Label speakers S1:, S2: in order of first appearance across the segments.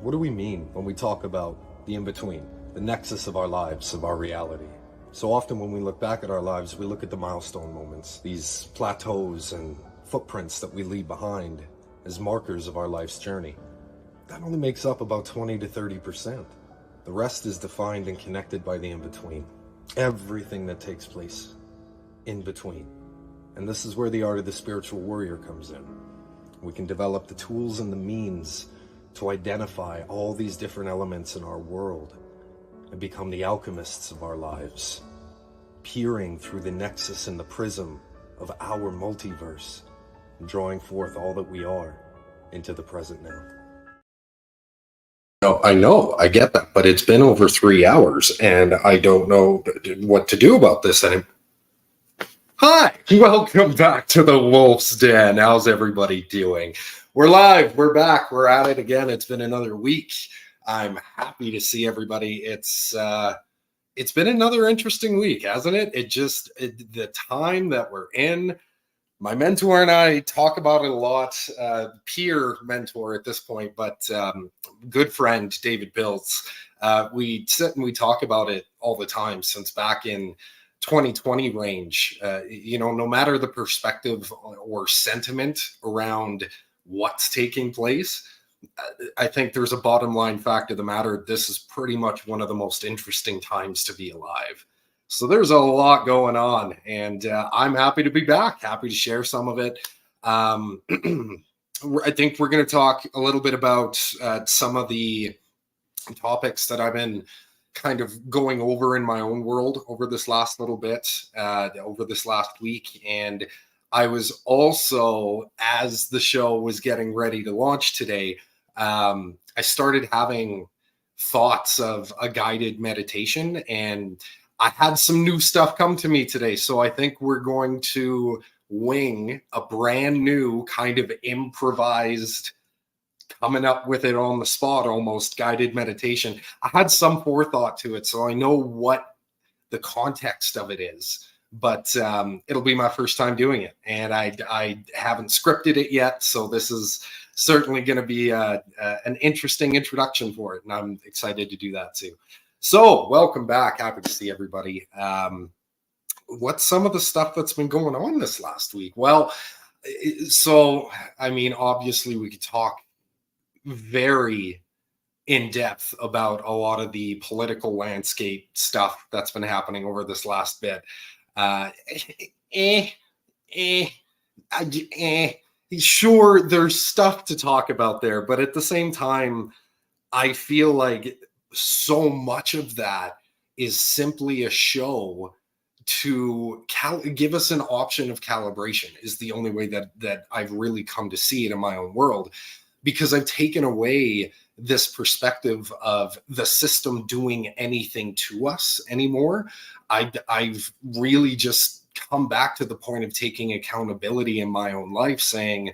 S1: What do we mean when we talk about the in-between, the nexus of our lives, of our reality? So often when we look back at our lives, we look at the milestone moments, these plateaus and footprints that we leave behind as markers of our life's journey. That only makes up about 20 to 30%. The rest is defined and connected by the in-between. Everything that takes place in between. And this is where the art of the spiritual warrior comes in. We can develop the tools and the means to identify all these different elements in our world and become the alchemists of our lives, peering through the nexus and the prism of our multiverse and drawing forth all that we are into the present now. No, I know, I get that, but it's been over 3 hours and I don't know what to do about this. Hi, welcome back to the Wolf's Den. How's everybody doing? We're live, we're back, we're at it again. It's been another week. I'm happy to see everybody. It's been another interesting week, hasn't it? The time that we're in, my mentor and I talk about it a lot, peer mentor at this point, but good friend, David Biltz. We sit and we talk about it all the time since back in 2020 range. No matter the perspective or sentiment around what's taking place, I think there's a bottom line fact of the matter. This is pretty much one of the most interesting times to be alive. So there's a lot going on, and I'm happy to be back, happy to share some of it. I think we're going to talk a little bit about some of the topics that I've been kind of going over in my own world over this last little bit, over this last week. And I was also, as the show was getting ready to launch today, I started having thoughts of a guided meditation, and I had some new stuff come to me today. So I think we're going to wing a brand new kind of improvised, coming up with it on the spot, almost guided meditation. I had some forethought to it, so I know what the context of it is, but it'll be my first time doing it, and I haven't scripted it yet, so this is certainly going to be an interesting introduction for it, and I'm excited to do that too. So welcome back. Happy to see everybody. What's some of the stuff that's been going on this last week? Well, so I mean, obviously we could talk very in depth about a lot of the political landscape stuff that's been happening over this last bit. Sure, there's stuff to talk about there, but at the same time, I feel like so much of that is simply a show to give us an option of calibration, is the only way that I've really come to see it in my own world. Because I've taken away this perspective of the system doing anything to us anymore. I've really just come back to the point of taking accountability in my own life, saying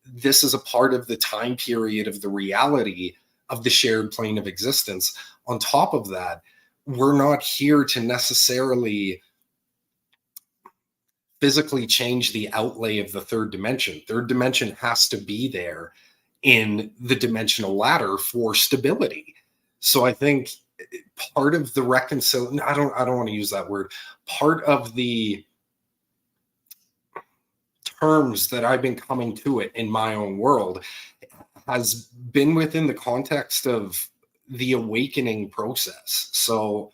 S1: this is a part of the time period of the reality of the shared plane of existence. On top of that, we're not here to necessarily physically change the outlay of the third dimension. Third dimension has to be there in the dimensional ladder for stability. So I think part of the reconciliation, I don't want to use that word, part of the terms that I've been coming to it in my own world has been within the context of the awakening process. So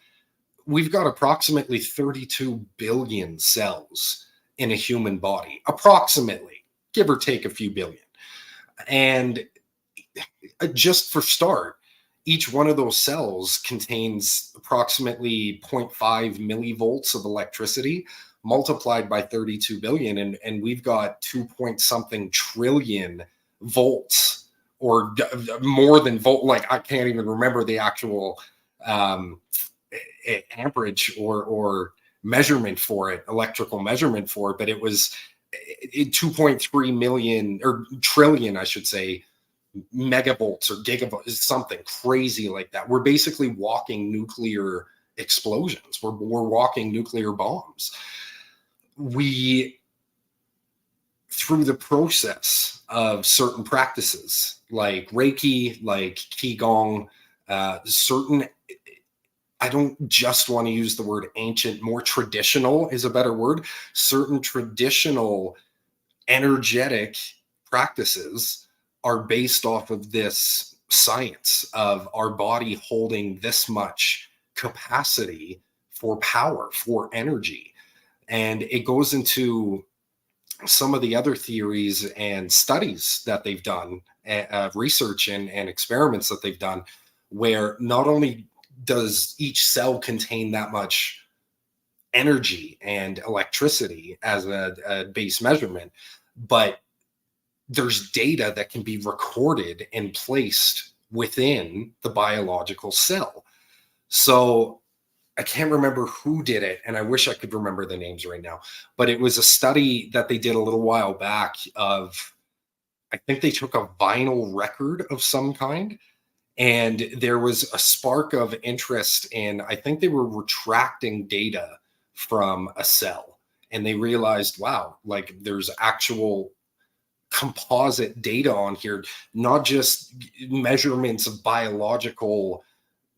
S1: we've got approximately 32 billion cells in a human body, approximately, give or take a few billion. And just for start, each one of those cells contains approximately 0.5 millivolts of electricity multiplied by 32 billion. And we've got 2-point-something trillion volts, or more than volt. Like, I can't even remember the actual amperage or measurement for it, electrical measurement for it, but it was 2.3 million, or trillion, I should say, megavolts or gigavolts, something crazy like that. We're basically walking nuclear explosions. We're walking nuclear bombs. We through the process of certain practices like Reiki, like Qigong, certain, I don't just want to use the word ancient, more traditional is a better word, certain traditional energetic practices are based off of this science of our body holding this much capacity for power, for energy. And it goes into some of the other theories and studies that they've done, research and experiments that they've done, where not only does each cell contain that much energy and electricity as a base measurement, but there's data that can be recorded and placed within the biological cell. So I can't remember who did it, and I wish I could remember the names right now, but it was a study that they did a little while back of, I think they took a vinyl record of some kind, and there was a spark of interest in, I think they were retracting data from a cell, and they realized, wow, like there's actual composite data on here, not just measurements of biological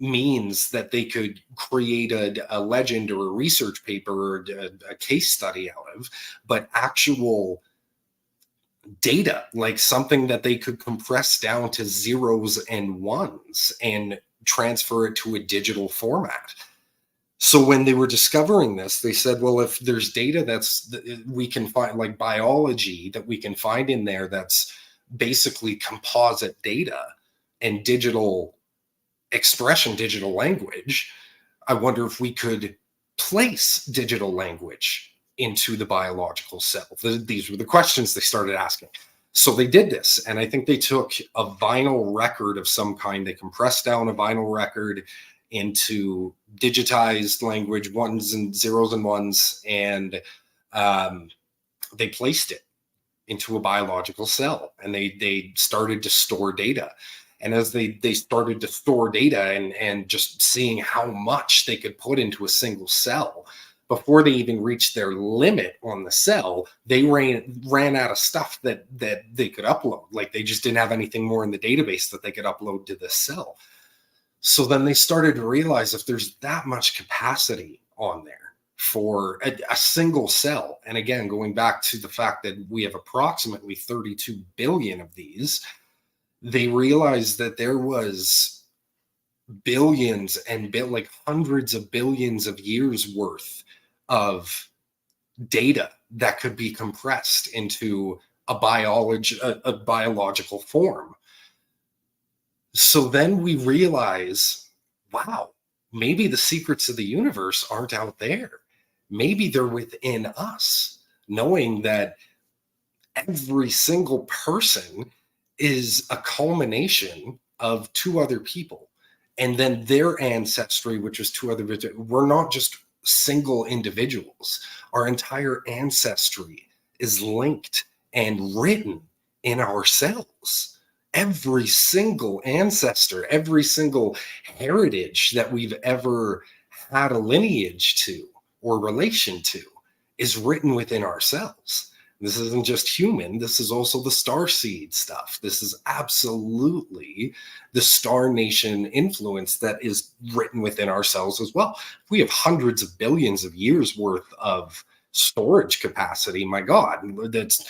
S1: means that they could create a legend or a research paper or a case study out of, but actual data, like something that they could compress down to zeros and ones and transfer it to a digital format. So when they were discovering this, they said, well, if there's data that's we can find, like biology that we can find in there that's basically composite data and digital expression, digital language, I wonder if we could place digital language into the biological cell. These were the questions they started asking. So they did this, and I think they took a vinyl record of some kind. They compressed down a vinyl record into digitized language, ones and zeros and ones, and they placed it into a biological cell, and they started to store data. And as they started to store data and just seeing how much they could put into a single cell, before they even reached their limit on the cell, they ran out of stuff that they could upload. Like they just didn't have anything more in the database that they could upload to this cell. So then they started to realize if there's that much capacity on there for a single cell, and again, going back to the fact that we have approximately 32 billion of these, they realized that there was billions and like hundreds of billions of years worth of data that could be compressed into a biological form. So then we realize, wow, maybe the secrets of the universe aren't out there. Maybe they're within us, knowing that every single person is a culmination of two other people, and then their ancestry, which is two other. We're not just single individuals. Our entire ancestry is linked and written in our cells. Every single ancestor, every single heritage that we've ever had a lineage to or relation to is written within ourselves. This isn't just human. This is also the star seed stuff. This is absolutely the Star Nation influence that is written within ourselves as well. We have hundreds of billions of years worth of storage capacity. My God, that's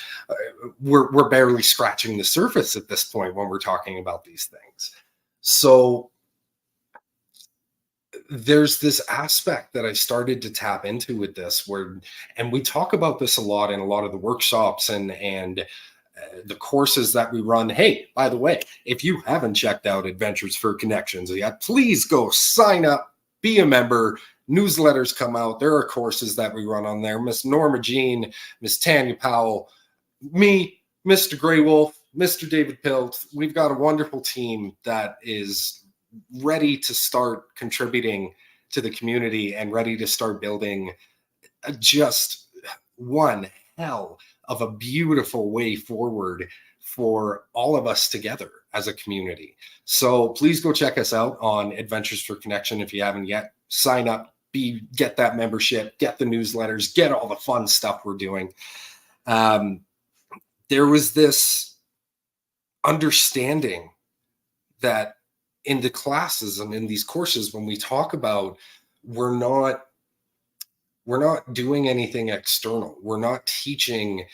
S1: we're barely scratching the surface at this point when we're talking about these things. So there's this aspect that I started to tap into with this, where, and we talk about this a lot in a lot of the workshops and the courses that we run. Hey, by the way, if you haven't checked out Adventures for Connections yet, please go sign up, be a member. Newsletters come out. There are courses that we run on there. Miss Norma Jean, Miss Tanya Powell, me, Mr. Grey Wolf, Mr. David Pilt. We've got a wonderful team that is ready to start contributing to the community and ready to start building just one hell of a beautiful way forward for all of us together as a community. So please go check us out on Adventures for Connection if you haven't yet. Sign up, get that membership, get the newsletters, get all the fun stuff we're doing. there was this understanding that in the classes and in these courses, when we talk about, we're not doing anything external. We're not teaching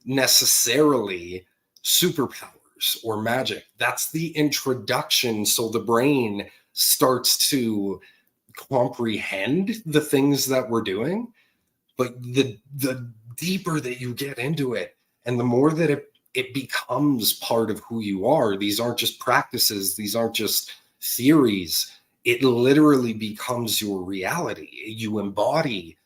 S1: necessarily superpowers or magic. That's the introduction, so the brain starts to comprehend the things that we're doing. But the deeper that you get into it, and the more that it becomes part of who you are, these aren't just practices, these aren't just theories. It literally becomes your reality. You embody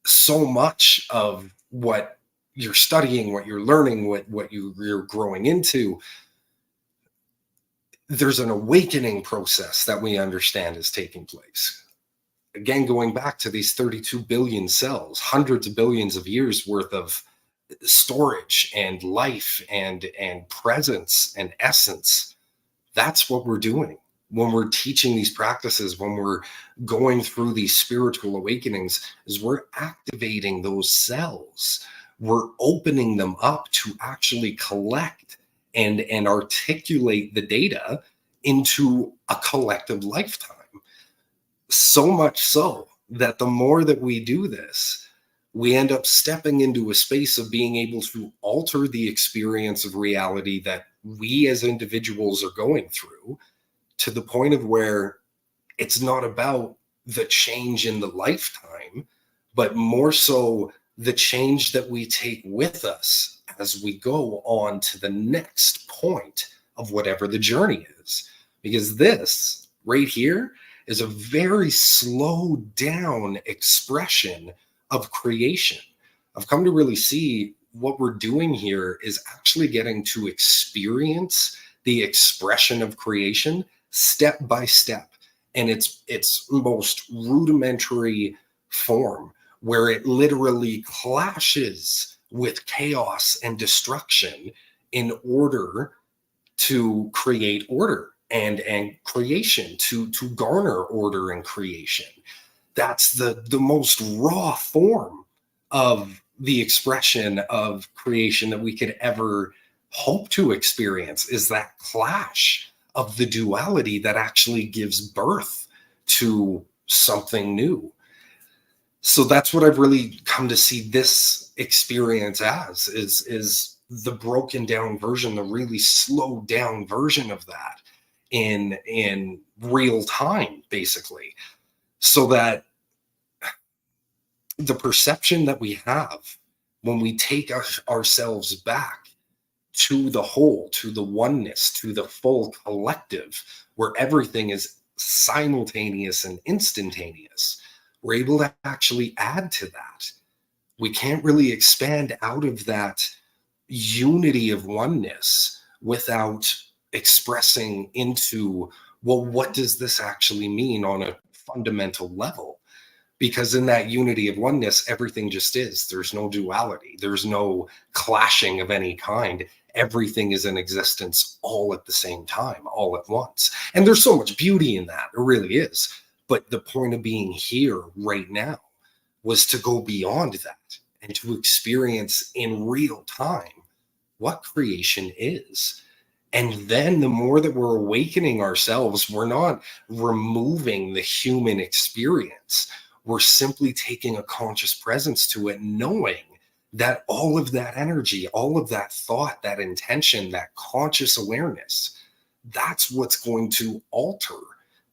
S1: so much of what you're studying, what you're learning, what you're growing into. There's an awakening process that we understand is taking place. Again, going back to these 32 billion cells, hundreds of billions of years worth of storage and life and presence and essence. That's what we're doing when we're teaching these practices, when we're going through these spiritual awakenings, is we're activating those cells. We're opening them up to actually collect and articulate the data into a collective lifetime. So much so that the more that we do this, we end up stepping into a space of being able to alter the experience of reality that we as individuals are going through, to the point of where it's not about the change in the lifetime, but more so the change that we take with us as we go on to the next point of whatever the journey is. Because this right here is a very slowed down expression of creation. I've come to really see what we're doing here is actually getting to experience the expression of creation step by step, and its most rudimentary form, where it literally clashes with chaos and destruction in order to create order and creation, to garner order and creation. That's the most raw form of the expression of creation that we could ever hope to experience, is that clash of the duality that actually gives birth to something new. So that's what I've really come to see this experience as, is the broken down version, the really slowed down version of that in real time, basically. So that the perception that we have when we take ourselves back to the whole, to the oneness, to the full collective, where everything is simultaneous and instantaneous, we're able to actually add to that. We can't really expand out of that unity of oneness without expressing into, well, what does this actually mean on a fundamental level? Because in that unity of oneness, everything just is. There's no duality. There's no clashing of any kind. Everything is in existence all at the same time, all at once. And there's so much beauty in that. It really is. But the point of being here right now was to go beyond that and to experience in real time what creation is. And then the more that we're awakening ourselves, we're not removing the human experience. We're simply taking a conscious presence to it, knowing that all of that energy, all of that thought, that intention, that conscious awareness, that's what's going to alter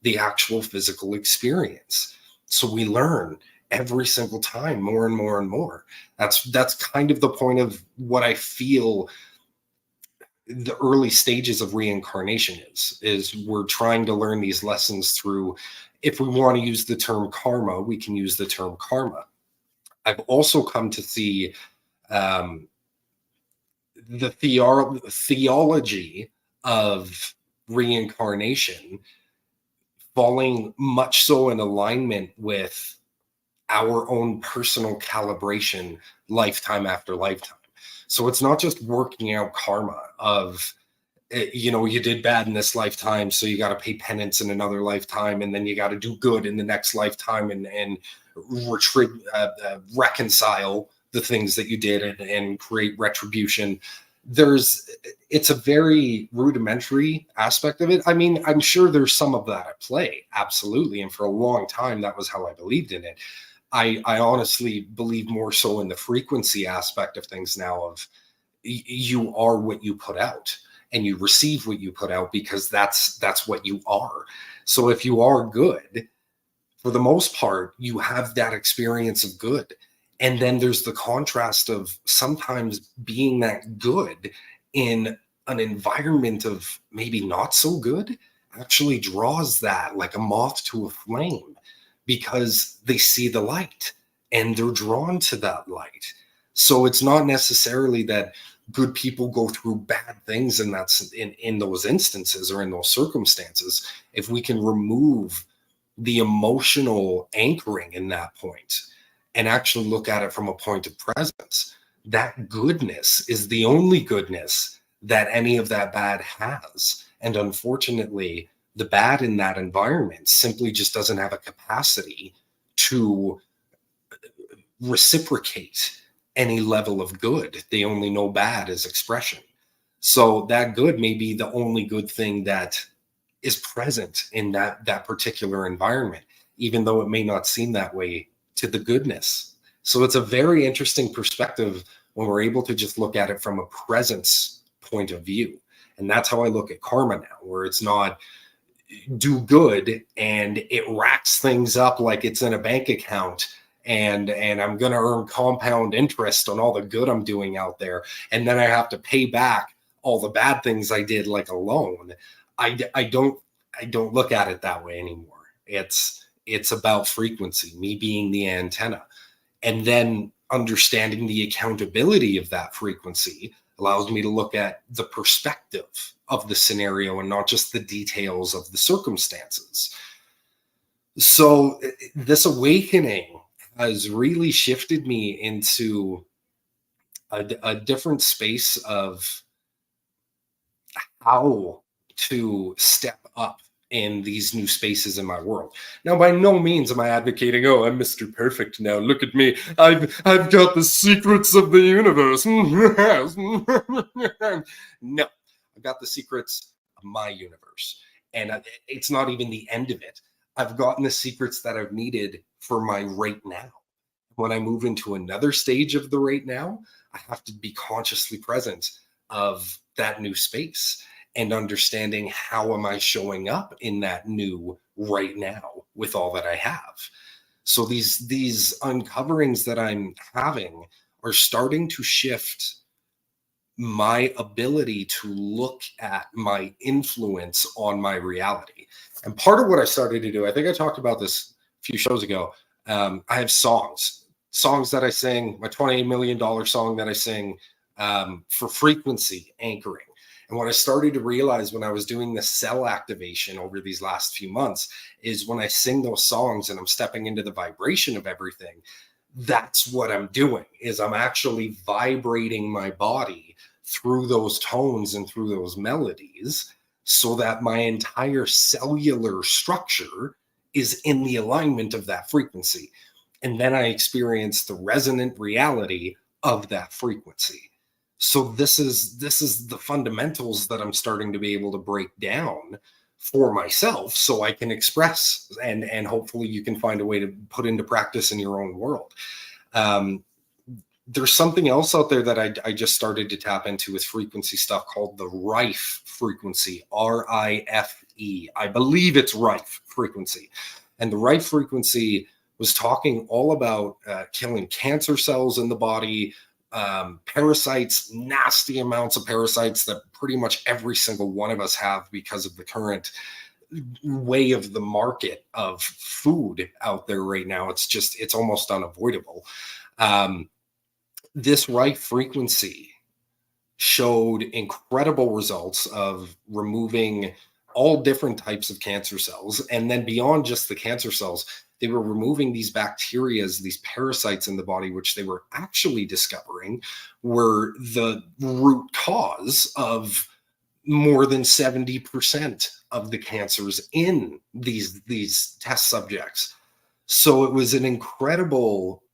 S1: the actual physical experience. So we learn every single time more and more and more. That's kind of the point of what I feel the early stages of reincarnation is we're trying to learn these lessons through, if we want to use the term karma, we can use the term karma. I've also come to see the theology of reincarnation falling much so in alignment with our own personal calibration lifetime after lifetime. So it's not just working out karma of, you did bad in this lifetime, so you got to pay penance in another lifetime, and then you got to do good in the next lifetime and reconcile the things that you did and create retribution. It's a very rudimentary aspect of it. I mean, I'm sure there's some of that at play, absolutely, and for a long time that was how I believed in it. I honestly believe more so in the frequency aspect of things now, of you are what you put out, and you receive what you put out, because that's what you are. So if you are good, for the most part, you have that experience of good. And then there's the contrast of sometimes being that good in an environment of maybe not so good actually draws that like a moth to a flame, because they see the light and they're drawn to that light. So it's not necessarily that good people go through bad things, and that's in those instances or in those circumstances. If we can remove the emotional anchoring in that point and actually look at it from a point of presence, that goodness is the only goodness that any of that bad has. And unfortunately, the bad in that environment simply just doesn't have a capacity to reciprocate any level of good. They only know bad as expression. So that good may be the only good thing that is present in that particular environment, even though it may not seem that way to the goodness. So it's a very interesting perspective when we're able to just look at it from a presence point of view. And that's how I look at karma now, where it's not do good and it racks things up like it's in a bank account, and I'm going to earn compound interest on all the good I'm doing out there, and then I have to pay back all the bad things I did, like a loan. I don't look at it that way anymore. It's about frequency, me being the antenna, and then understanding the accountability of that frequency allows me to look at the perspective of the scenario and not just the details of the circumstances. So this awakening has really shifted me into a different space of how to step up in these new spaces in my world. Now, by no means am I advocating, oh, I'm Mr. Perfect now. Look at me. I've got the secrets of the universe. No, I've got the secrets of my universe. And it's not even the end of it. I've gotten the secrets that I've needed for my right now. When I move into another stage of the right now, I have to be consciously present of that new space and understanding how am I showing up in that new right now with all that I have. So these uncoverings that I'm having are starting to shift my ability to look at my influence on my reality. And part of what I started to do, I think I talked about this a few shows ago. I have songs that I sing, my $28 million song that I sing for frequency anchoring. And what I started to realize when I was doing the cell activation over these last few months is when I sing those songs and I'm stepping into the vibration of everything, that's what I'm doing, is I'm actually vibrating my body through those tones and through those melodies so that my entire cellular structure is in the alignment of that frequency. And then I experience the resonant reality of that frequency. So this is the fundamentals that I'm starting to be able to break down for myself so I can express, and hopefully you can find a way to put into practice in your own world. There's something else out there that I just started to tap into with frequency stuff called the Rife frequency, R-I-F-E. I believe it's Rife frequency. And the Rife frequency was talking all about killing cancer cells in the body, parasites, nasty amounts of parasites that pretty much every single one of us have because of the current way of the market of food out there right now. It's almost unavoidable. This Rife frequency showed incredible results of removing all different types of cancer cells. And then beyond just the cancer cells, they were removing these bacteria, these parasites in the body, which they were actually discovering were the root cause of more than 70% of the cancers in these test subjects. So it was an incredible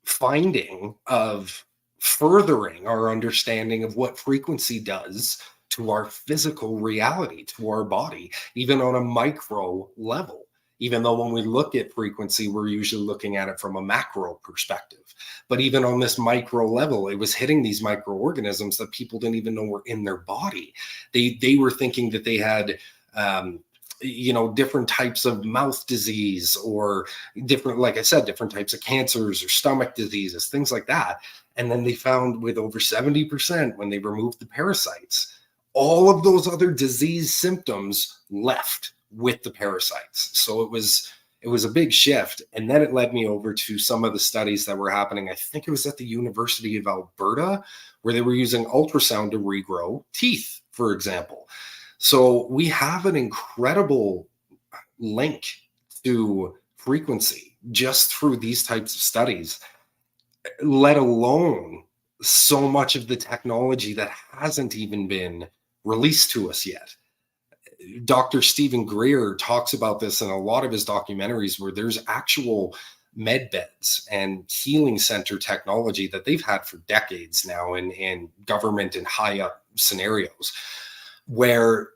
S1: finding of furthering our understanding of what frequency does to our physical reality, to our body, even on a micro level. Even though when we look at frequency, we're usually looking at it from a macro perspective. But even on this micro level, it was hitting these microorganisms that people didn't even know were in their body. They were thinking that they had different types of mouth disease, or different, like I said, different types of cancers or stomach diseases, things like that. And then they found with over 70%, when they removed the parasites, all of those other disease symptoms left with the parasites. So it was a big shift. And then it led me over to some of the studies that were happening. I think it was at the University of Alberta, where they were using ultrasound to regrow teeth, for example. So we have an incredible link to frequency just through these types of studies, let alone so much of the technology that hasn't even been released to us yet. Dr. Stephen Greer talks about this in a lot of his documentaries, where there's actual med beds and healing center technology that they've had for decades now in government and high up scenarios, where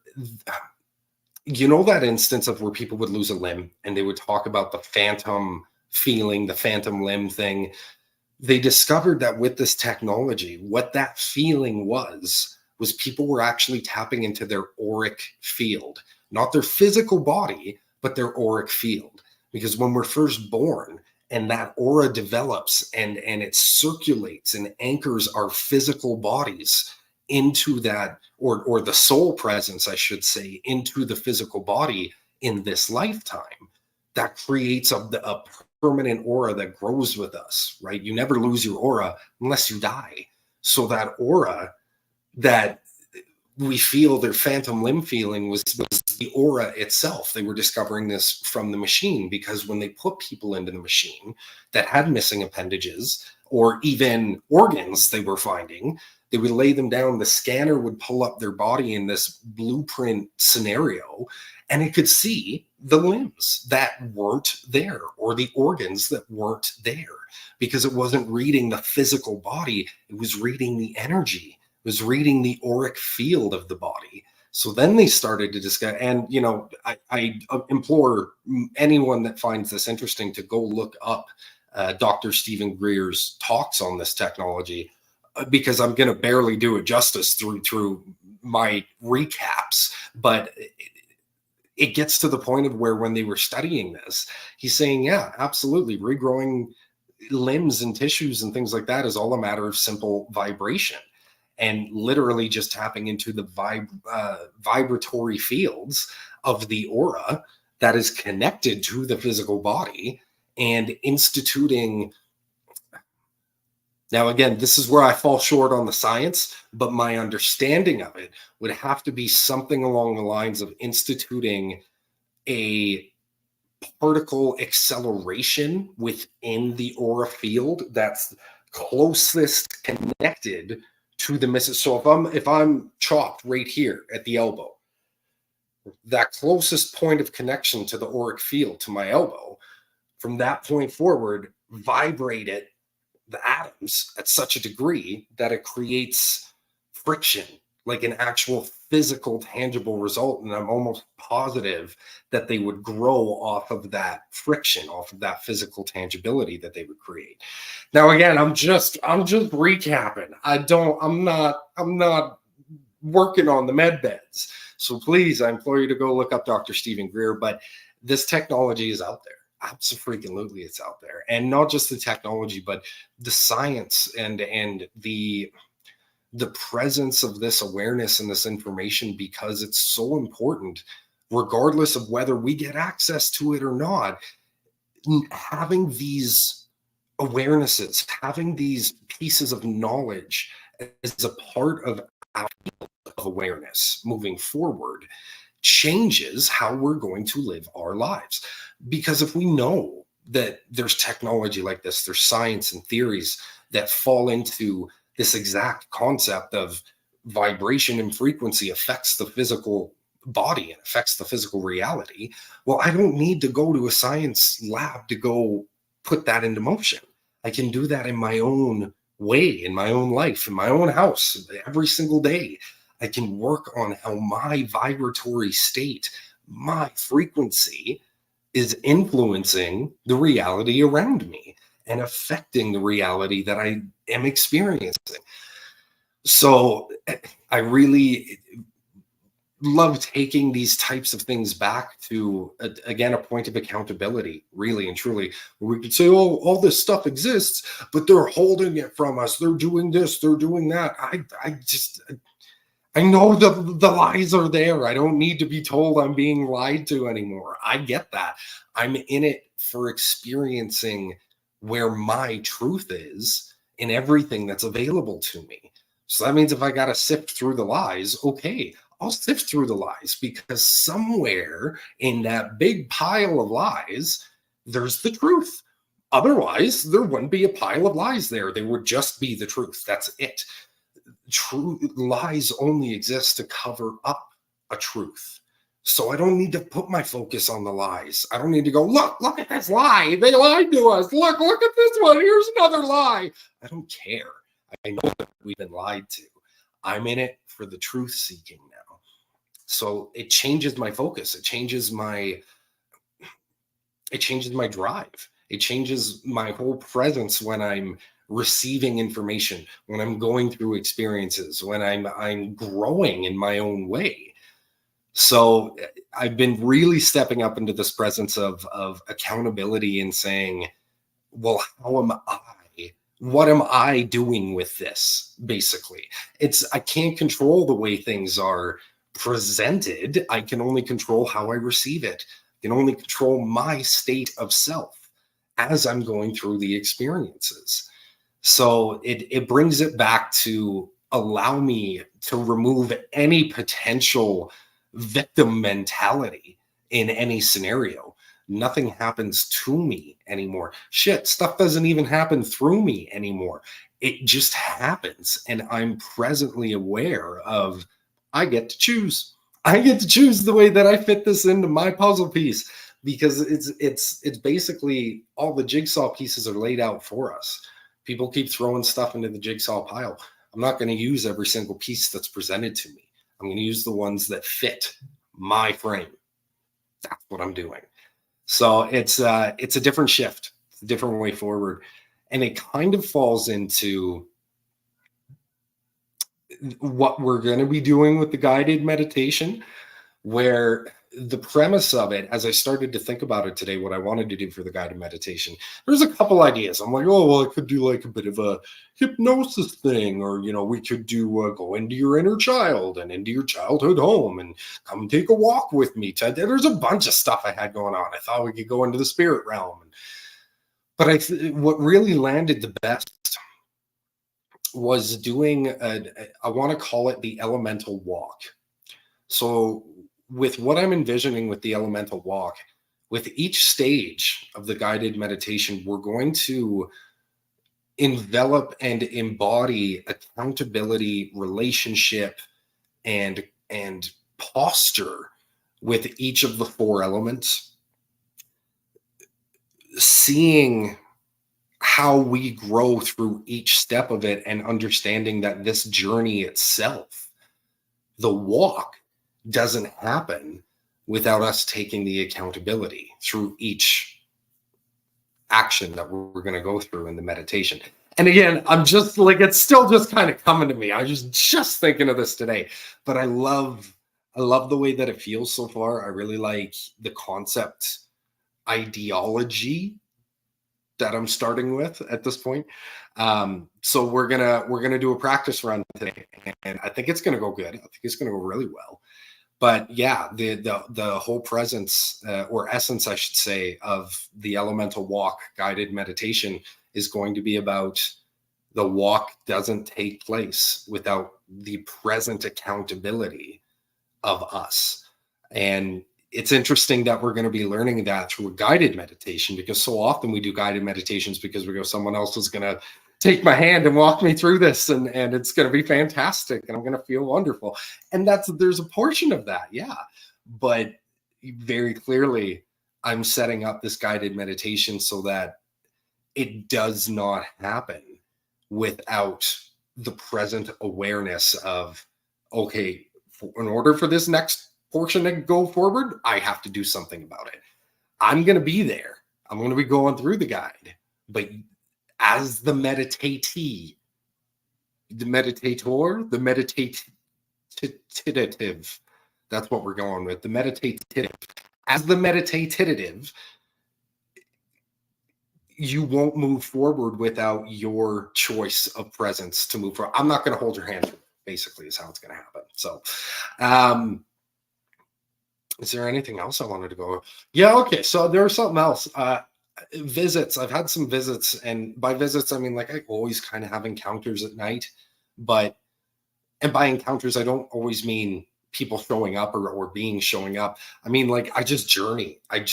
S1: that instance of where people would lose a limb and they would talk about the phantom feeling, the phantom limb thing. They discovered that with this technology, what that feeling was people were actually tapping into their auric field, not their physical body, but their auric field. Because when we're first born and that aura develops and it circulates and anchors our physical bodies into that, or the soul presence, I should say, into the physical body in this lifetime, that creates a permanent aura that grows with us, right? You never lose your aura unless you die. So that aura that we feel, their phantom limb feeling, was the aura itself. They were discovering this from the machine, because when they put people into the machine that had missing appendages or even organs they were finding, they would lay them down, the scanner would pull up their body in this blueprint scenario, and it could see the limbs that weren't there or the organs that weren't there, because it wasn't reading the physical body, it was reading the energy, it was reading the auric field of the body. So then they started to discuss, and I implore anyone that finds this interesting to go look up Dr. Stephen Greer's talks on this technology, because I'm going to barely do it justice through my recaps. But it gets to the point of where, when they were studying this, he's saying, yeah, absolutely, regrowing limbs and tissues and things like that is all a matter of simple vibration, and literally just tapping into the vibratory fields of the aura that is connected to the physical body, and instituting. Now, again, this is where I fall short on the science, but my understanding of it would have to be something along the lines of instituting a particle acceleration within the aura field that's closest connected to the missus. So if I'm chopped right here at the elbow, that closest point of connection to the auric field to my elbow, from that point forward, vibrate it, the atoms, at such a degree that it creates friction, like an actual physical, tangible result. And I'm almost positive that they would grow off of that friction, off of that physical tangibility that they would create. Now, again, I'm just recapping. I'm not working on the med beds. So please, I implore you to go look up Dr. Stephen Greer. But this technology is out there. Absolutely, it's out there. And not just the technology, but the science and the presence of this awareness and this information, because it's so important, regardless of whether we get access to it or not. Having these awarenesses, having these pieces of knowledge as a part of our field of awareness moving forward changes how we're going to live our lives. Because if we know that there's technology like this, there's science and theories that fall into this exact concept of vibration and frequency affects the physical body and affects the physical reality, well, I don't need to go to a science lab to go put that into motion. I can do that in my own way, in my own life, in my own house, every single day. I can work on how my vibratory state, my frequency, is influencing the reality around me and affecting the reality that I am experiencing. So I really love taking these types of things back to, again, a point of accountability, really and truly, where we could say, oh, all this stuff exists, but they're holding it from us. They're doing this, they're doing that. I know the lies are there. I don't need to be told I'm being lied to anymore. I get that. I'm in it for experiencing where my truth is in everything that's available to me. So that means if I got to sift through the lies, okay, I'll sift through the lies, because somewhere in that big pile of lies, there's the truth. Otherwise, there wouldn't be a pile of lies there. There would just be the truth. That's it. True lies only exist to cover up a truth. So I don't need to put my focus on the lies. I don't need to go, look at this lie. They lied to us. Look at this one. Here's another lie. I don't care. I know that we've been lied to. I'm in it for the truth seeking now. So it changes my focus. It changes my drive. It changes my whole presence when I'm receiving information, when I'm going through experiences, when I'm growing in my own way. So I've been really stepping up into this presence of accountability and saying, well, how am I? What am I doing with this? Basically, I can't control the way things are presented. I can only control how I receive it. I can only control my state of self as I'm going through the experiences. So it brings it back to allow me to remove any potential victim mentality in any scenario. Nothing happens to me anymore. Shit, stuff doesn't even happen through me anymore. It just happens. And I'm presently aware of, I get to choose. I get to choose the way that I fit this into my puzzle piece, because it's basically all the jigsaw pieces are laid out for us. People keep throwing stuff into the jigsaw pile. I'm not going to use every single piece that's presented to me. I'm going to use the ones that fit my frame. That's what I'm doing. So it's a different shift. It's a different way forward. And it kind of falls into what we're going to be doing with the guided meditation, where the premise of it, as I started to think about it today, what I wanted to do for the guided meditation, there's a couple ideas. I'm like, oh, well, I could do like a bit of a hypnosis thing, or, we could do go into your inner child and into your childhood home and come take a walk with me. There's a bunch of stuff I had going on. I thought we could go into the spirit realm. But what really landed the best was doing, I want to call it the elemental walk. So with what I'm envisioning with the elemental walk, with each stage of the guided meditation, we're going to envelop and embody accountability, relationship, and posture with each of the four elements, seeing how we grow through each step of it, and understanding that this journey itself, the walk, doesn't happen without us taking the accountability through each action that we're going to go through in the meditation. And again, I'm just like, it's still just kind of coming to me. I was just thinking of this today, but I love the way that it feels so far. I really like the concept ideology that I'm starting with at this point. So we're gonna do a practice run today, and I think it's gonna go good. I think it's gonna go really well. But yeah, the whole presence or essence, I should say, of the elemental walk guided meditation is going to be about the walk doesn't take place without the present accountability of us. And it's interesting that we're going to be learning that through a guided meditation, because so often we do guided meditations because we go, someone else is going to take my hand and walk me through this, and it's going to be fantastic, and I'm going to feel wonderful. And there's a portion of that, yeah. But very clearly, I'm setting up this guided meditation so that it does not happen without the present awareness of, okay, in order for this next portion to go forward, I have to do something about it. I'm going to be there. I'm going to be going through the guide. But as the meditatee, the meditator, the meditative, that's what we're going with. The meditative. As the meditative, you won't move forward without your choice of presence to move forward. I'm not going to hold your hand, basically, is how it's going to happen. So, is there anything else I wanted to go over? Yeah, okay. So there was something else. Visits. I've had some visits, and by visits, I mean, like, I always kind of have encounters at night, and by encounters, I don't always mean people showing up or being showing up. I mean, like, I just journey. I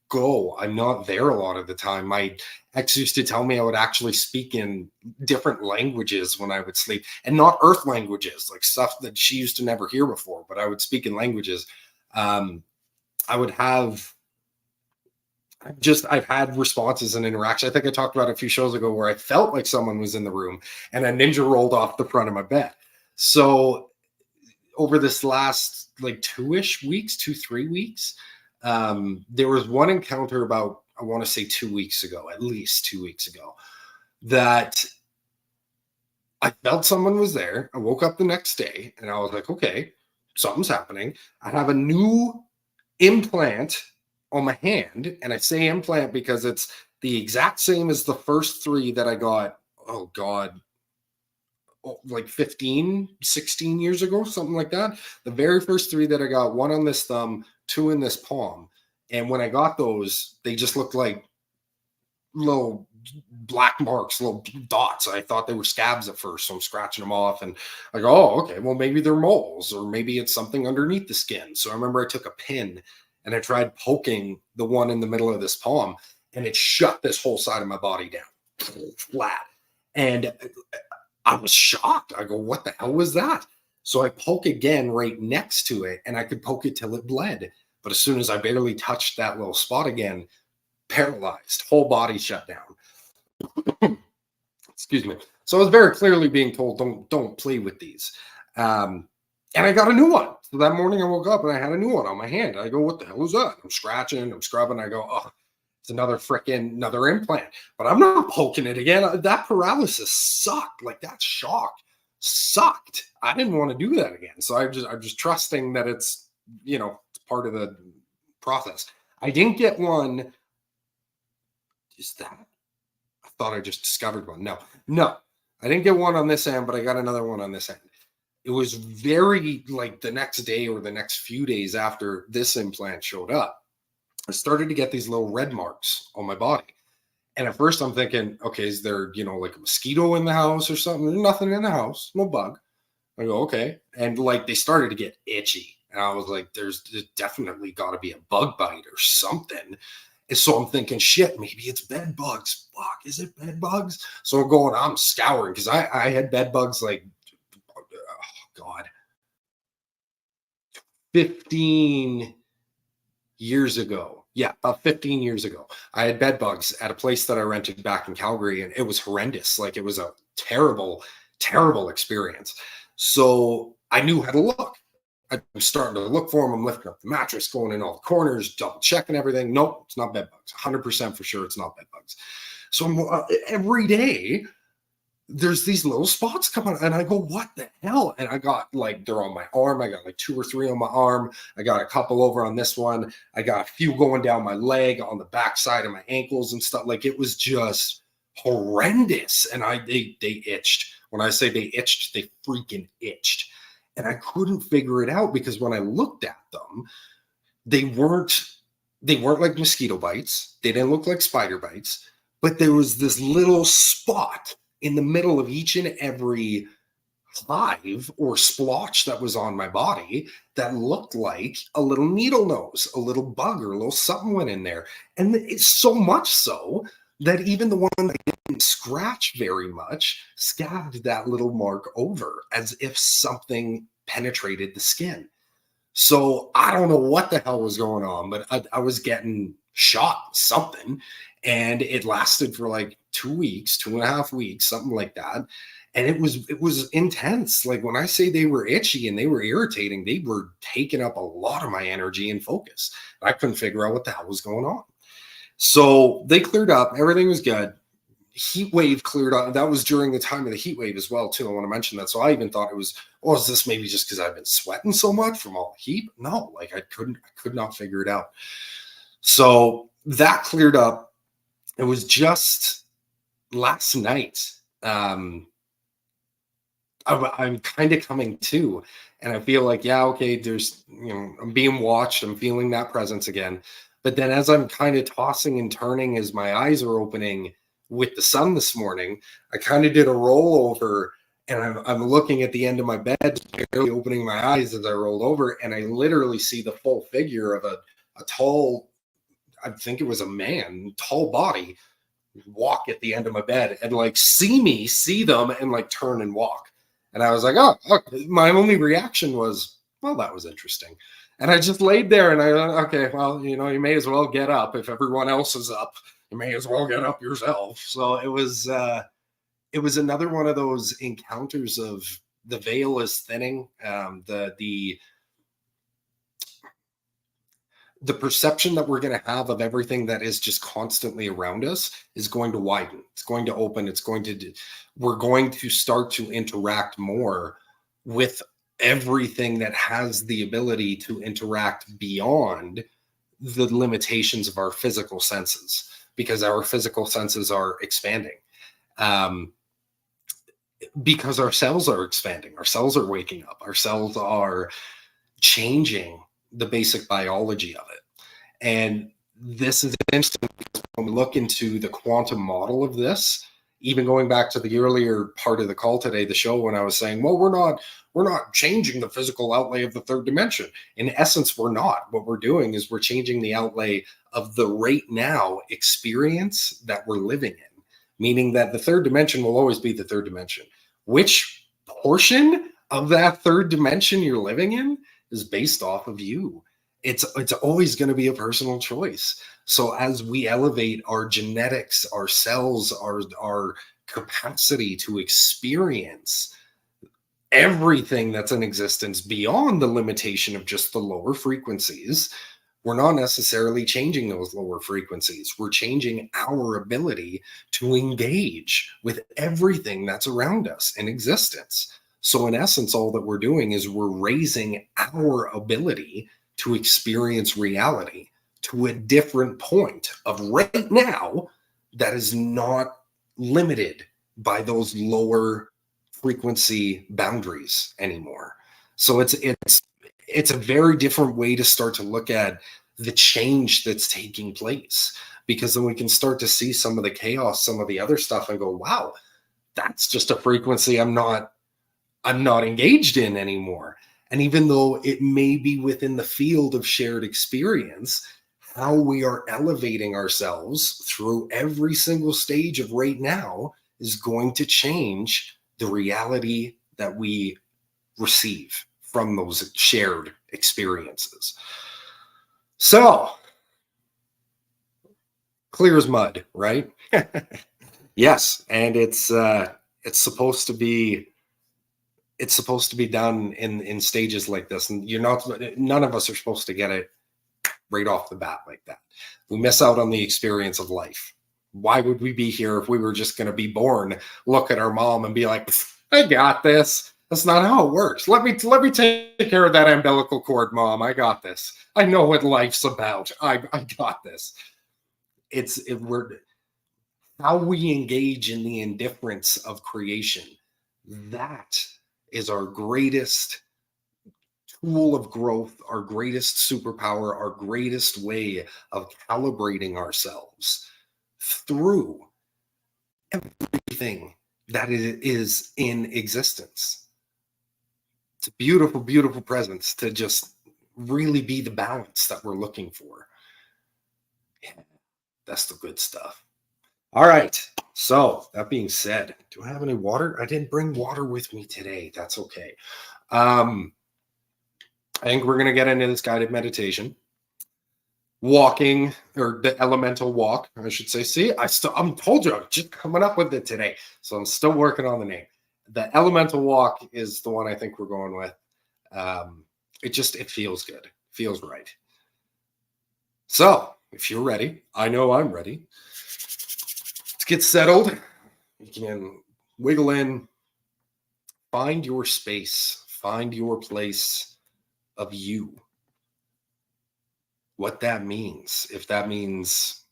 S1: go. I'm not there a lot of the time. My ex used to tell me I would actually speak in different languages when I would sleep, and not earth languages, like stuff that she used to never hear before, but I would speak in languages. I would have I've had responses and interaction. I think I talked about it a few shows ago where I felt like someone was in the room and a ninja rolled off the front of my bed. So over this last like 3 weeks, there was one encounter about, I want to say 2 weeks ago, at least 2 weeks ago, that I felt someone was there. I woke up the next day and I was like, okay, something's happening. I have a new implant on my hand, and I say implant because it's the exact same as the first 3 that I got, oh God, like 16 years ago, something like that. The very first 3 that I got, 1 on this thumb, 2 in this palm. And when I got those, they just looked like little black marks, little dots. I thought they were scabs at first, so I'm scratching them off, and I go, oh, okay, well, maybe they're moles, or maybe it's something underneath the skin. So I remember I took a pin and I tried poking the one in the middle of this palm, and it shut this whole side of my body down flat. And I was shocked. I go, what the hell was that? So I poke again right next to it, and I could poke it till it bled. But as soon as I barely touched that little spot again, paralyzed, whole body shut down. Excuse me. So I was very clearly being told, don't play with these. And I got a new one. So that morning I woke up and I had a new one on my hand. I go, what the hell is that? I'm scratching, I'm scrubbing. I go, oh, it's another implant. But I'm not poking it again. That paralysis sucked. Like, that shock sucked. I didn't want to do that again. So I'm just trusting that it's, it's part of the process. I didn't get one. Is that? I thought I just discovered one. No, I didn't get one on this end, but I got another one on this end. It was very, like, the next day or the next few days after this implant showed up, I started to get these little red marks on my body. And at first I'm thinking, okay, is there, like a mosquito in the house or something? There's nothing in the house, no bug. I go, okay. And like, they started to get itchy. And I was like, there's definitely got to be a bug bite or something. And so I'm thinking, shit, maybe it's bed bugs. Fuck, is it bed bugs? So I'm scouring, because I had bed bugs like, oh God, 15 years ago. Yeah, about 15 years ago. I had bed bugs at a place that I rented back in Calgary, and it was horrendous. Like, it was a terrible, terrible experience. So I knew how to look. I'm starting to look for them. I'm lifting up the mattress, going in all the corners, double checking everything. Nope, it's not bed bugs. 100% for sure it's not bed bugs. So every day there's these little spots coming, and I go, what the hell? And I got, like, they're on my arm. I got like 2 or 3 on my arm. I got a couple over on this one. I got a few going down my leg, on the back side of my ankles and stuff. Like, it was just horrendous. And they itched. When I say they itched, they freaking itched. And I couldn't figure it out, because when I looked at them, they weren't like mosquito bites. They didn't look like spider bites, but there was this little spot in the middle of each and every hive or splotch that was on my body that looked like a little needle nose, a little bug, or a little something went in there. And it's so much so that even the one that didn't scratch very much scabbed that little mark over, as if something penetrated the skin. So I don't know what the hell was going on, but I was getting shot, something. And it lasted for like 2 weeks, 2.5 weeks, something like that. And it was intense. Like when I say they were itchy and they were irritating, they were taking up a lot of my energy and focus. I couldn't figure out what the hell was going on. So they cleared up, everything was good. Heat wave cleared up. That was during the time of the heat wave as well, too. I want to mention that. So I even thought it was, oh, is this maybe just because I've been sweating so much from all the heat? No, like I could not figure it out. So that cleared up. It was just last night. I'm kind of coming to, and I feel like, yeah, okay, there's, I'm being watched. I'm feeling that presence again. But then as I'm kind of tossing and turning, as my eyes are opening with the sun this morning, I kind of did a rollover, and I'm looking at the end of my bed, barely opening my eyes as I rolled over, and I literally see the full figure of a tall, I think it was a man, tall body, walk at the end of my bed and like see them and like turn and walk. And I was like, oh, my only reaction was, well, that was interesting. And I just laid there and I thought, okay, well, you may as well get up. If everyone else is up, you may as well get up yourself. So it was another one of those encounters of the veil is thinning. The perception that we're going to have of everything that is just constantly around us is going to widen. It's going to open. We're going to start to interact more with everything that has the ability to interact beyond the limitations of our physical senses, because our physical senses are expanding. Because our cells are expanding, our cells are waking up, our cells are changing the basic biology of it. And this is interesting because when we look into the quantum model of this, even going back to the earlier part of the call today, the show, when I was saying, well, we're not changing the physical outlay of the third dimension. In essence, we're not. What we're doing is we're changing the outlay of the right now experience that we're living in, meaning that the third dimension will always be the third dimension. Which portion of that third dimension you're living in is based off of you. It's always going to be a personal choice. So as we elevate our genetics, our cells, our capacity to experience everything that's in existence beyond the limitation of just the lower frequencies, we're not necessarily changing those lower frequencies. We're changing our ability to engage with everything that's around us in existence. So in essence, all that we're doing is we're raising our ability to experience reality to a different point of right now that is not limited by those lower frequency boundaries anymore. So it's a very different way to start to look at the change that's taking place, because then we can start to see some of the chaos, some of the other stuff, and go, wow, that's just a frequency I'm not engaged in anymore. And even though it may be within the field of shared experience, how we are elevating ourselves through every single stage of right now is going to change the reality that we receive from those shared experiences. So, clear as mud, right? Yes, and it's supposed to be done in stages like this, and none of us are supposed to get it right off the bat like that. We miss out on the experience of life. Why would we be here if we were just going to be born, look at our mom and be like, I got this? That's not how it works. Let me take care of that umbilical cord, Mom. I got this. I know what life's about. I got this. We're how we engage in the indifference of creation. That is our greatest tool of growth, our greatest superpower, our greatest way of calibrating ourselves through everything that is in existence. It's a beautiful, beautiful presence to just really be the balance that we're looking for. Yeah, that's the good stuff. All right. So that being said, do I have any water? I didn't bring water with me today. That's okay. I think we're going to get into this guided meditation. walking, or the elemental walk, I should say. See, I'm told you, I'm just coming up with it today. So I'm still working on the name. The elemental walk is the one I think we're going with. It feels good. Feels right. So if you're ready, I know I'm ready. Let's get settled. You can wiggle in, find your space, find your place of you. What that means, if that means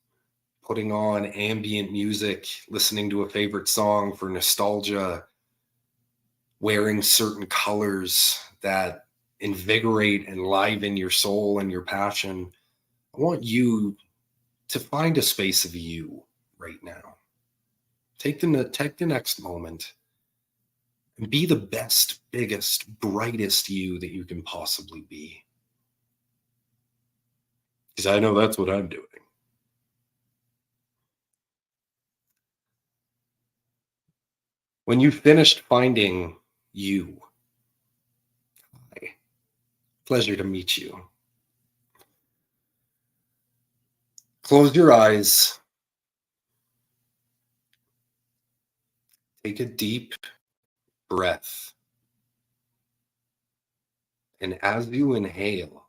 S1: putting on ambient music, listening to a favorite song for nostalgia, wearing certain colors that invigorate and liven your soul and your passion. I want you to find a space of you right now. Take the next moment and be the best, biggest, brightest you that you can possibly be. Because I know that's what I'm doing. When you finished finding you, hi, pleasure to meet you. Close your eyes. Take a deep breath. And as you inhale,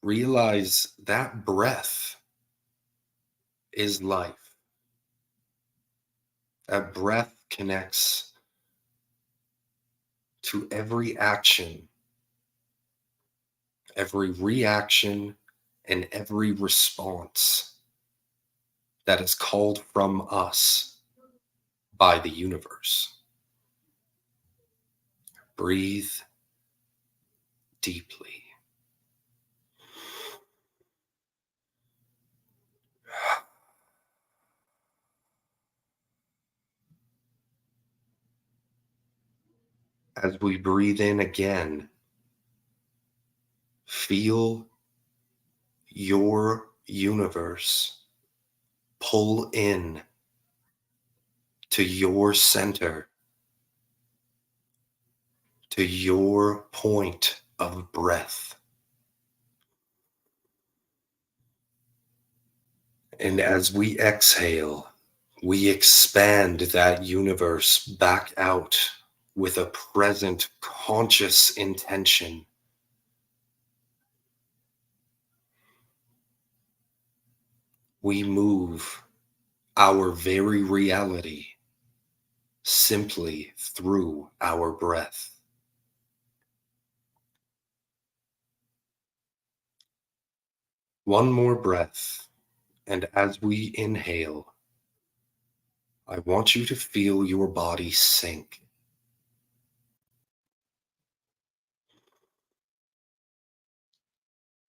S1: realize that breath is life. That breath connects to every action, every reaction, and every response that is called from us by the universe. Breathe deeply. As we breathe in again, feel your universe pull in to your center, to your point of breath. And as we exhale, we expand that universe back out with a present conscious intention. We move our very reality simply through our breath. One more breath, and as we inhale, I want you to feel your body sink.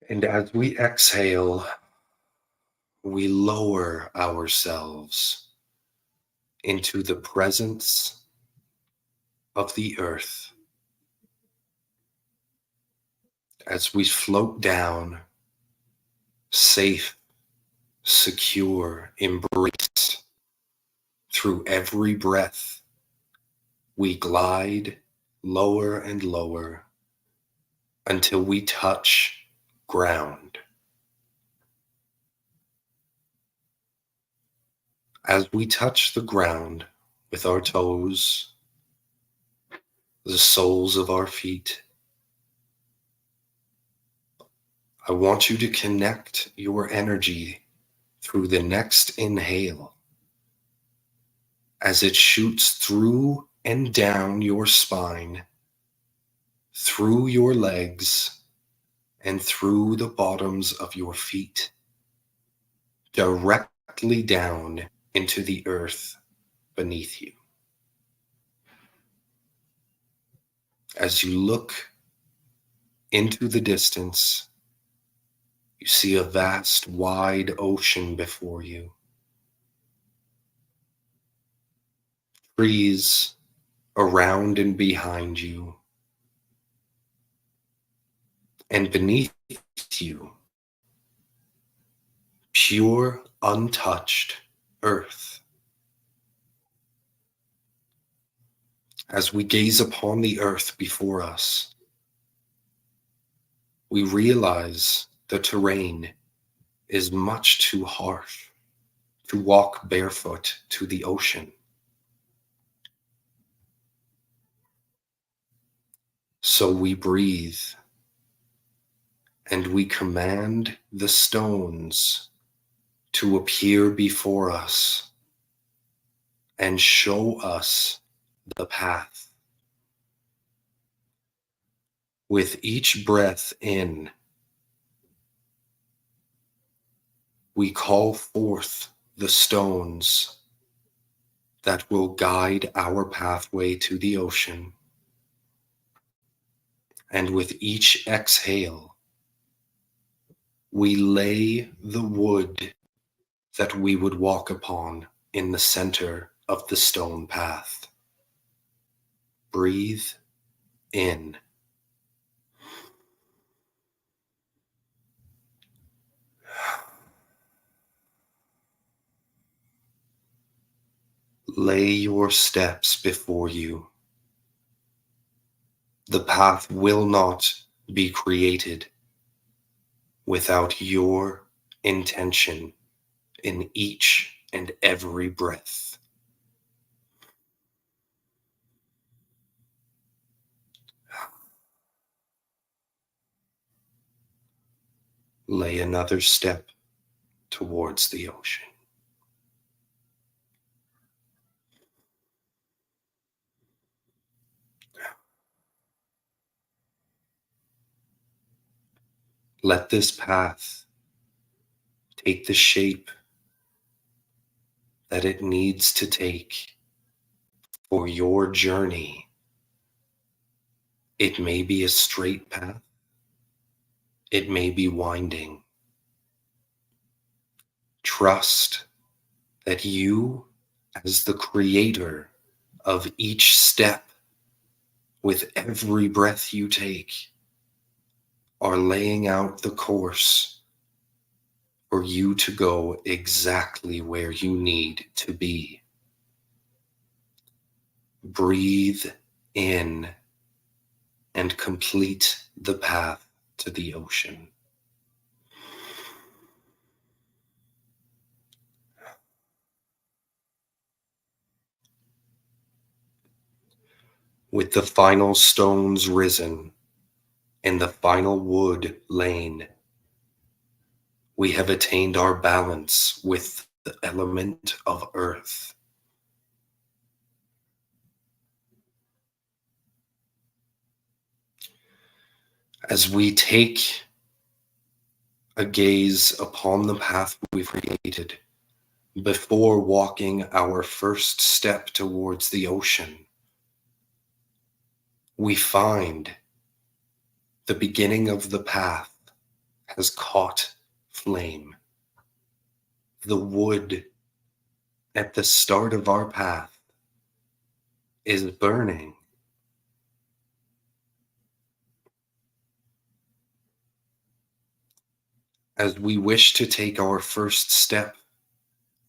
S1: And as we exhale, we lower ourselves into the presence of the earth. As we float down, safe, secure, embrace, through every breath, we glide lower and lower until we touch ground. As we touch the ground with our toes, the soles of our feet, I want you to connect your energy through the next inhale as it shoots through and down your spine, through your legs, and through the bottoms of your feet, directly down into the earth beneath you. As you look into the distance, you see a vast, wide ocean before you. Trees around and behind you. And beneath you, pure, untouched earth. As we gaze upon the earth before us, we realize The terrain is much too harsh to walk barefoot to the ocean. So we breathe and we command the stones to appear before us and show us the path. With each breath in, we call forth the stones that will guide our pathway to the ocean. And with each exhale, we lay the wood that we would walk upon in the center of the stone path. Breathe in. Lay your steps before you. The path will not be created without your intention in each and every breath. Lay another step towards the ocean. Let this path take the shape that it needs to take for your journey. It may be a straight path. It may be winding. Trust that you, as the creator of each step, with every breath you take, are laying out the course for you to go exactly where you need to be. Breathe in and complete the path to the ocean. With the final stones risen and the final wood lain, we have attained our balance with the element of earth. As we take a gaze upon the path we've created before walking our first step towards the ocean, we find the beginning of the path has caught flame. The wood at the start of our path is burning. As we wish to take our first step,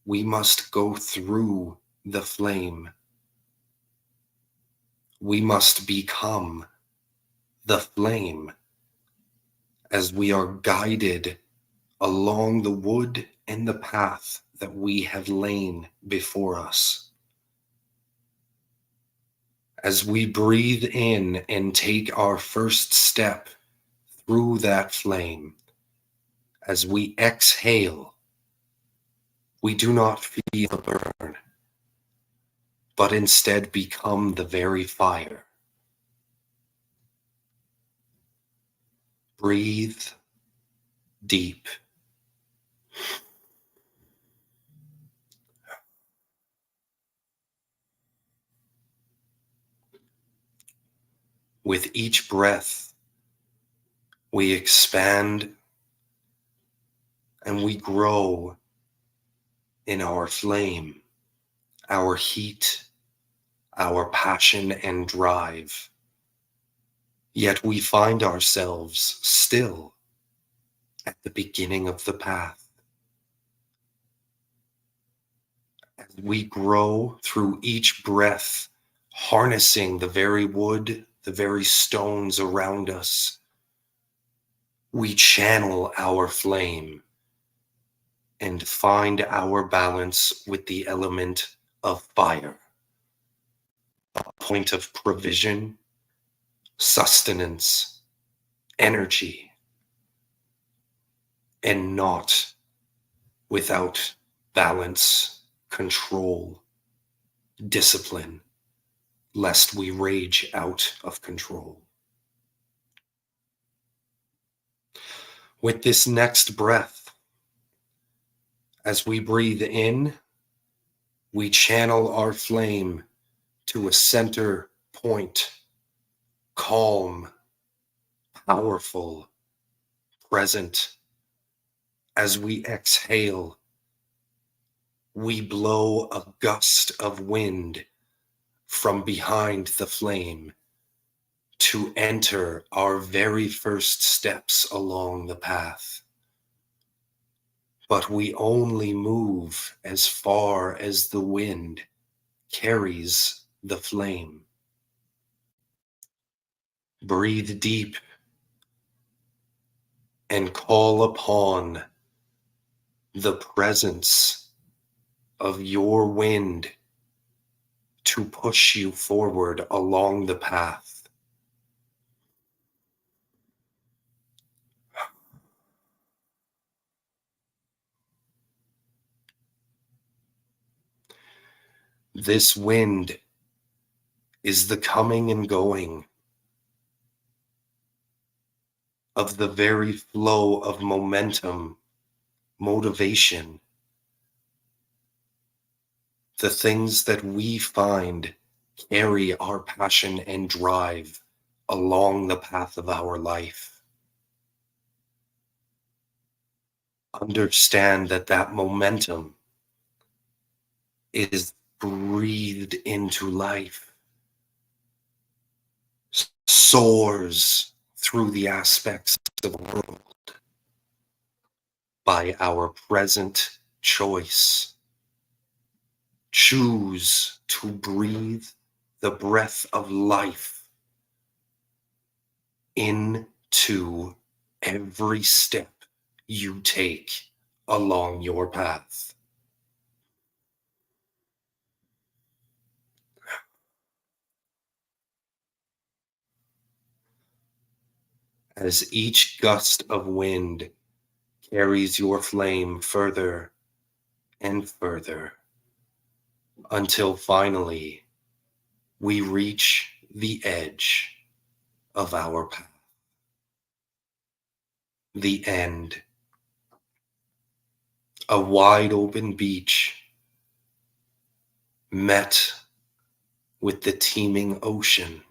S1: we must go through the flame. We must become the flame as we are guided along the wood and the path that we have lain before us. As we breathe in and take our first step through that flame, as we exhale, we do not feel the burn, but instead become the very fire. Breathe deep. With each breath, we expand and we grow in our flame, our heat, our passion and drive. Yet we find ourselves still at the beginning of the path. As we grow through each breath, harnessing the very wood, the very stones around us, we channel our flame and find our balance with the element of fire, a point of provision, sustenance, energy, and not without balance, control, discipline, lest we rage out of control. With this next breath, as we breathe in, we channel our flame to a center point, calm, powerful, present. As we exhale, we blow a gust of wind from behind the flame to enter our very first steps along the path. But we only move as far as the wind carries the flame. Breathe deep and call upon the presence of your wind to push you forward along the path. This wind is the coming and going of the very flow of momentum, motivation, the things that we find carry our passion and drive along the path of our life. Understand that that momentum is breathed into life, soars through the aspects of the world by our present choice. Choose to breathe the breath of life into every step you take along your path. As each gust of wind carries your flame further and further, until finally we reach the edge of our path, the end, a wide open beach met with the teeming ocean.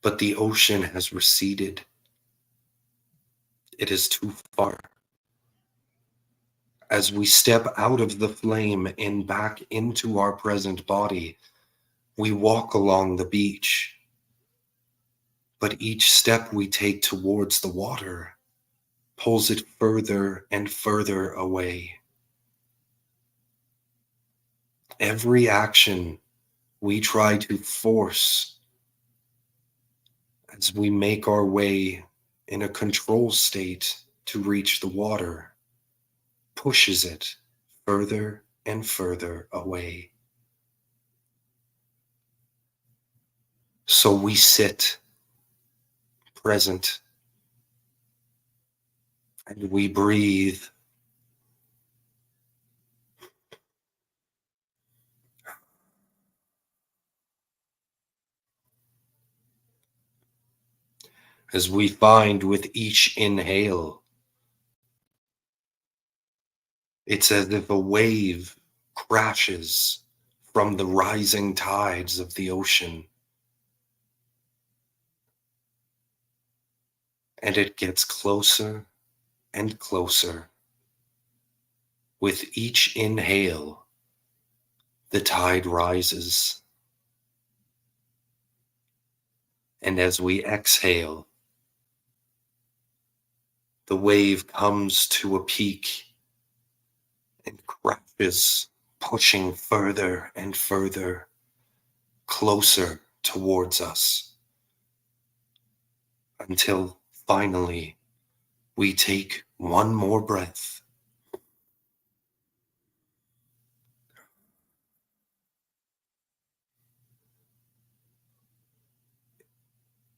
S1: But the ocean has receded. It is too far. As we step out of the flame and back into our present body, we walk along the beach. But each step we take towards the water pulls it further and further away. Every action we try to force as we make our way in a control state to reach the water pushes it further and further away. So we sit present and we breathe. As we find with each inhale, it's as if a wave crashes from the rising tides of the ocean. And it gets closer and closer. With each inhale, the tide rises. And as we exhale, the wave comes to a peak and crashes, pushing further and further, closer towards us. until finally we take one more breath.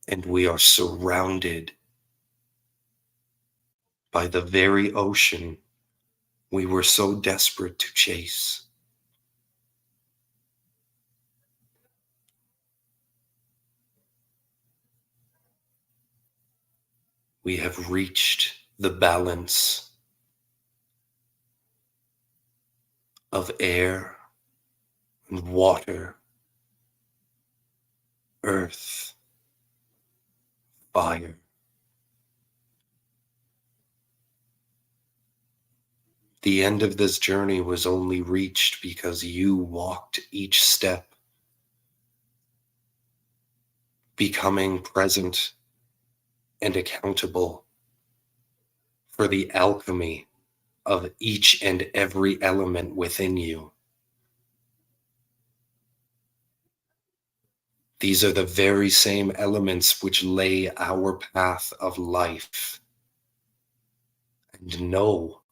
S1: And we are surrounded by the very ocean we were so desperate to chase. We have reached the balance of air and water, earth, fire. The end of this journey was only reached because you walked each step, becoming present and accountable for the alchemy of each and every element within you. These are the very same elements which lay our path of life. And know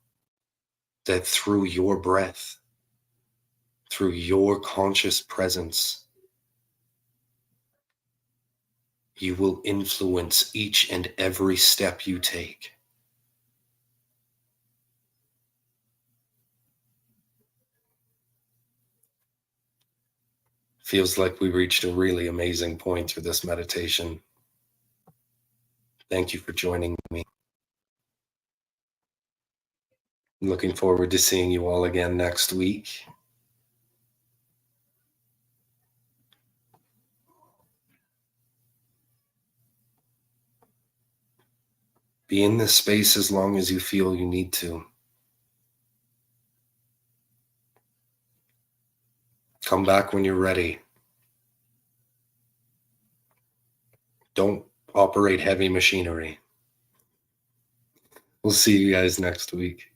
S1: that through your breath, through your conscious presence, you will influence each and every step you take. Feels like we reached a really amazing point through this meditation. Thank you for joining me. Looking forward to seeing you all again next week. Be in this space as long as you feel you need to. Come back when you're ready. Don't operate heavy machinery. We'll see you guys next week.